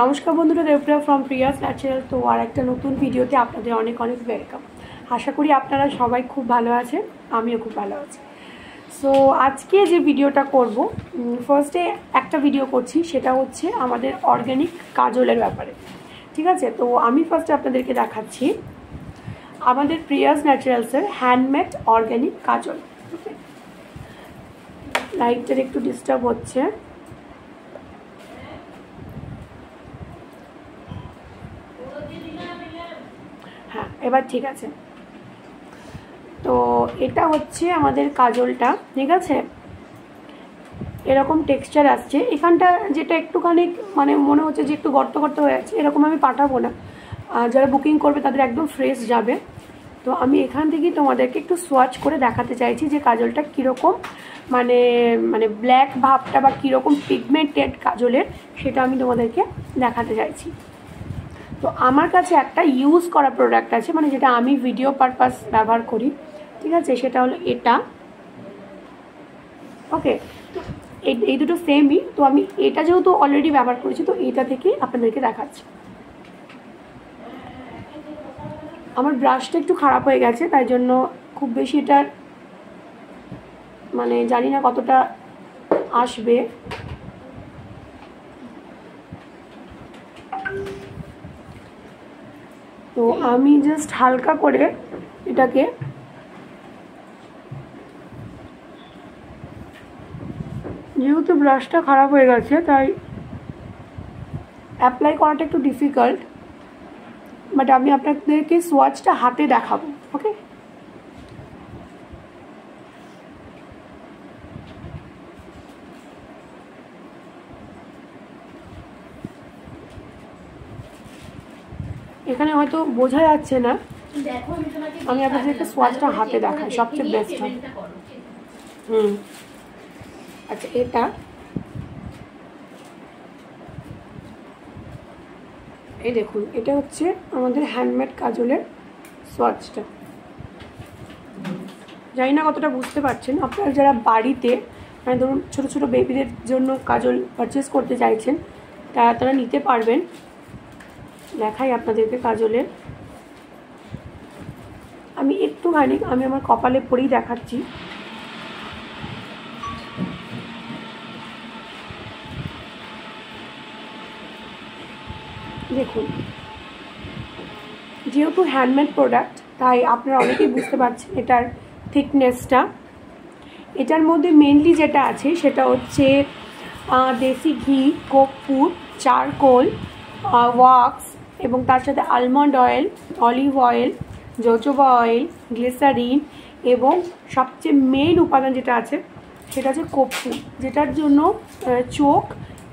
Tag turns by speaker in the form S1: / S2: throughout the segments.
S1: নমস্কার বন্ধুরা, Debapriya from Prius natural. তো আর একটা নতুন ভিডিওতে আপনাদের অনেক অনেক ওয়েলকাম। আশা করি আপনারা সবাই খুব ভালো আছেন, আমিও খুব ভালো আছি। সো আজকে যে ভিডিওটা করব, ফার্স্টে একটা ভিডিও করছি, সেটা হচ্ছে আমাদের অর্গ্যানিক কাজলের ব্যাপারে। ঠিক আছে, তো আমি ফার্স্টে আপনাদেরকে দেখাচ্ছি আমাদের প্রিয়াস ন্যাচারালসের হ্যান্ডমেড অর্গ্যানিক কাজল। লাইটটার একটু ডিস্টার্ব হচ্ছে। হ্যাঁ, এবার ঠিক আছে। তো এটা হচ্ছে আমাদের কাজলটা, ঠিক আছে। এরকম টেক্সচার আসছে, এখানটা যেটা একটুখানি মানে মনে হচ্ছে যে একটু গর্ত গর্ত হয়ে আছে, এরকম আমি পাঠাবো না। যারা বুকিং করবে তাদের একদম ফ্রেশ যাবে। তো আমি এখান থেকেই তোমাদেরকে একটু সোয়াচ করে দেখাতে চাইছি যে কাজলটা কীরকম, মানে মানে ব্ল্যাক ভাবটা বা কীরকম পিগমেন্টেড কাজলের, সেটা আমি তোমাদেরকে দেখাতে চাইছি। তো আমার কাছে একটা ইউজ করা প্রোডাক্ট আছে, মানে যেটা আমি ভিডিও পারপাস ব্যবহার করি, ঠিক আছে। সেটা হলো এটা, ওকে। তো এই দুটো সেমই। তো আমি এটা যেহেতু অলরেডি ব্যবহার করেছি, তো এটা থেকে আপনাদেরকে দেখাচ্ছি। আমার ব্রাশটা একটু খারাপ হয়ে গেছে, তাই জন্য খুব বেশি এটার মানে জানি না কতটা আসবে। তো আমি জাস্ট হালকা করে এটাকে যেহেতু ব্রাশটা খারাপ হয়ে গেছে, তাই অ্যাপ্লাই করাটা একটু ডিফিকাল্ট, বাট আমি আপনাদেরকে সোয়াচটা হাতে দেখাবো, ওকে। এখানে হয়তো বোঝা যাচ্ছে না, আমি আপনাদেরকে সোয়াচটা হাতে দেখাই, সবচেয়ে বেস্ট হবে। আচ্ছা, এটা এই দেখুন, এটা হচ্ছে আমাদের হ্যান্ডমেড কাজলের সোয়াচটা। জানি না কতটা বুঝতে পারছেন আপনারা, যারা বাড়িতে মানে ধরুন ছোটো ছোটো বেবিদের জন্য কাজল পারচেস করতে চাইছেন, তারা নিতে পারবেন। দেখাই আপনাদেরকে কাজলের, আমি একটুখানি আমি আমার কপালে পরেই দেখাচ্ছি। দেখুন, যেহেতু হ্যান্ডমেড প্রোডাক্ট, তাই আপনারা অনেকেই বুঝতে পারছেন এটার থিকনেসটা। এটার মধ্যে মেনলি যেটা আছে সেটা হচ্ছে দেশি ঘি, কর্পূর, চারকোল, ওয়াক্স, এবং তার সাথে almond oil, olive oil, jojoba oil, glycerin, এবং সবচেয়ে মেইন উপাদান যেটা আছে সেটা হচ্ছে কর্পূর, যেটার জন্য চোখ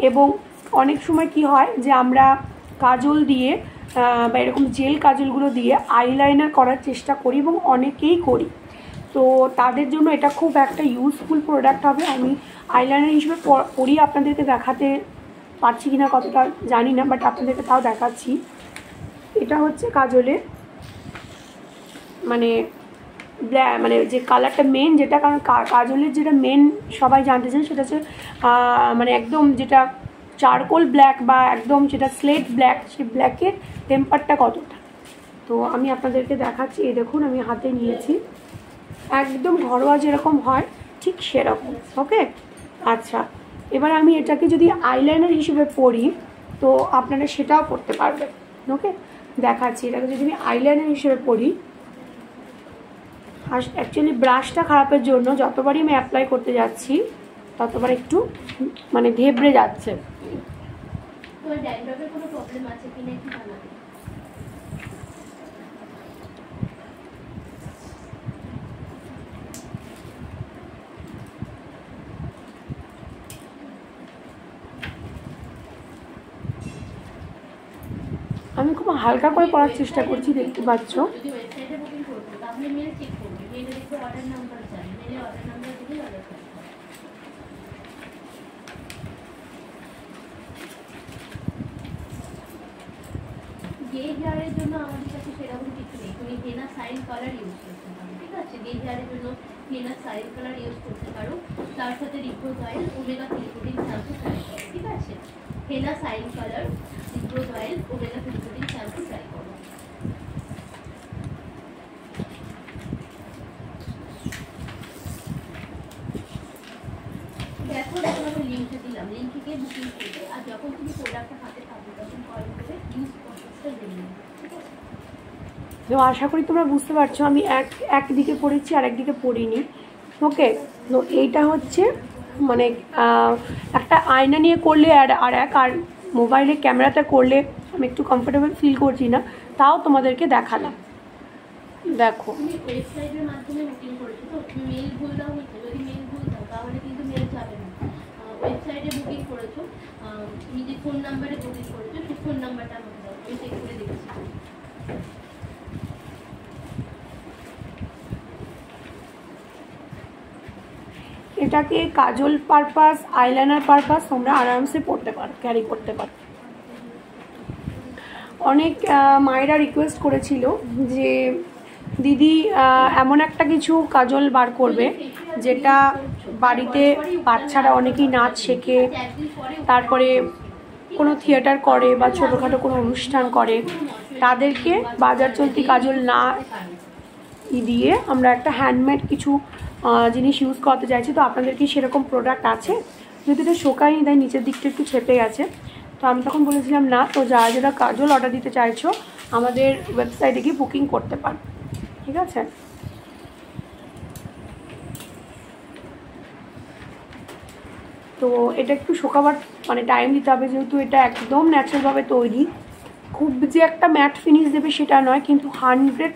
S1: এবং অনেক সময় কি হয় যে আমরা কাজল দিয়ে বা এরকম জেল কাজলগুলো দিয়ে আইলাইনার করার চেষ্টা করি, এবং অনেকেই করি। তো তাদের জন্য এটা খুব একটা ইউজফুল প্রোডাক্ট হবে। আমি আইলাইনার হিসেবে পরি, আপনাদেরকে দেখাতে পারছি কিনা কতটা জানি না, বাট আপনাদেরকে তাও দেখাচ্ছি। এটা হচ্ছে কাজলের মানে মানে যে কালারটা মেন যেটা, কারণ কাজলের যেটা মেন সবাই জানতে চান সেটা হচ্ছে মানে একদম যেটা চারকোল ব্ল্যাক বা একদম যেটা স্লেট ব্ল্যাক, সেই ব্ল্যাকের টেম্পারটা কতটা। তো আমি আপনাদেরকে দেখাচ্ছি। এই দেখুন, আমি হাতে নিয়েছি, একদম ঘরোয়া যেরকম হয় ঠিক সেরকম, ওকে। আচ্ছা, এবার আমি এটাকে যদি আইলাইনার হিসেবে পরি, তো আপনারা সেটাও করতে পারবেন, ওকে। দেখাচ্ছি, এটাকে যদি আমি আইলাইনার হিসেবে পরি, আর অ্যাকচুয়ালি ব্রাশটা খারাপের জন্য যতবারই আমি অ্যাপ্লাই করতে যাচ্ছি ততবার একটু মানে ধেবড়ে যাচ্ছে। আমি খুব হালকা করে পড়ার চেষ্টা করছি, দেখতে পাচ্ছ।
S2: গেজ হেয়ারের জন্য আমাদের কাছে সেরকম কিছু নেই, তুমি হেনা সাইন কালার ইউজ করতে পারো, ঠিক আছে। গেজ হেয়ারের জন্য হেনা সাইন কালার ইউজ করতে পারো, তার সাথে রিপোজ অয়েল, ওমেগা 3 প্রোটিন সালফেট, ঠিক আছে। Henna shine colour regrowth oil omega 3 protein shampoo try করো। দেখো তোমাকে লিঙ্কটা দিলাম, লিঙ্কে গিয়ে বুকিং করবে, আর যখন তুমি প্রোডাক্টটা হাতে পাবে তখন কল করে ইউজ প্রসেসটা জেনে নেবে, ঠিক আছে?
S1: তো আশা করি তোমরা বুঝতে পারছো আমি একদিকে পড়েছি আর একদিকে পড়িনি। ওকে, তো এইটা হচ্ছে মানে একটা আয়না নিয়ে করলে আর মোবাইলে ক্যামেরাতে করলে আমি একটু কমফোর্টেবল ফিল করছি না, তাও তোমাদেরকে দেখালাম। দেখো
S2: তুমি ওয়েবসাইটের মাধ্যমে বুকিং করেছো তো, তুমি মেল ভুল দাও হচ্ছে, যদি মেল ভুল দাও তাহলে কিন্তু মেল যাবে না। ওয়েবসাইটে বুকিং করেছো, তুমি যে ফোন নাম্বারে বুকিং করেছো সেই ফোন নাম্বারটা আমাকে দাও, আমি চেক করে দেখছি।
S1: এটাকে কাজল পারপাস, আইলাইনার পারপাস তোমরা আরামসে পড়তে পারো, ক্যারি করতে পারো। অনেক মায়েরা রিকোয়েস্ট করেছিল যে দিদি এমন একটা কিছু কাজল বার করবে যেটা বাড়িতে বাচ্চারা অনেকেই নাচ শেখে, তারপরে কোনো থিয়েটার করে বা ছোটোখাটো কোনো অনুষ্ঠান করে, তাদেরকে বাজার চলতি কাজল না দিয়ে আমরা একটা হ্যান্ডমেড কিছু জিনিস ইউজ করতে চাইছি। তো আপনাদের কি সেরকম প্রোডাক্ট আছে? যদি এটা শোকায়নি, তাই নিচের দিকটা একটু ছেপে গেছে, তো আমি তখন বলেছিলাম না। তো যারা যারা কাজল অর্ডার দিতে চাইছো আমাদের ওয়েবসাইটে গিয়ে বুকিং করতে পারো, ঠিক আছে? তো এটা একটু শোকাবার মানে টাইম দিতে হবে, যেহেতু এটা একদম ন্যাচারালভাবে তৈরি। খুব যে একটা ম্যাট ফিনিশ দেবে সেটা নয়, কিন্তু 100